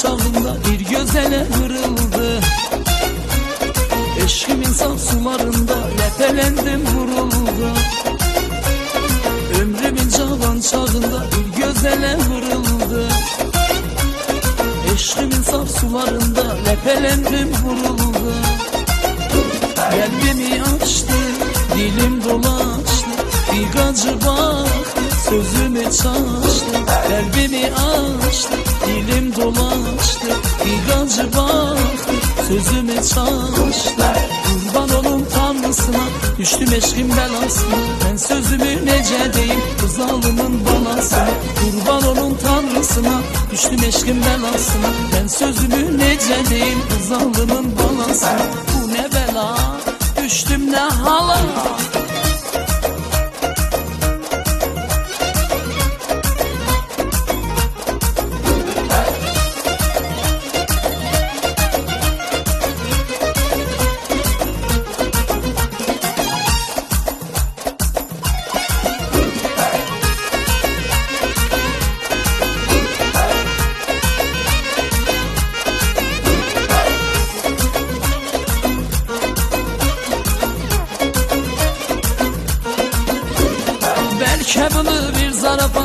çağında bir gözele vırıldı. Eşkimin saf sularında lepelendim vuruldu. Ömrümün cavan çağında bir gözele vırıldı. Eşkimin saf sularında lepelendim vuruldu. Kalbimi açtı, dilim dolaştı, bir gacı baktı, sözümü çaştı. Kalbimi açtı, dilim dolaştı, bir gacı baktı, sözümü çaştı. Kurban olun Tanrısına, düştüm eşkin belasına. Ben sözümü nece deyim, kız alımın balasına. Kurban olun Tanrısına, düştüm eşkin belasına. Ben sözümü nece deyim, kız alımın balasına. Bu ne bela, düştüm ne hala. Belki bunu bir zarafa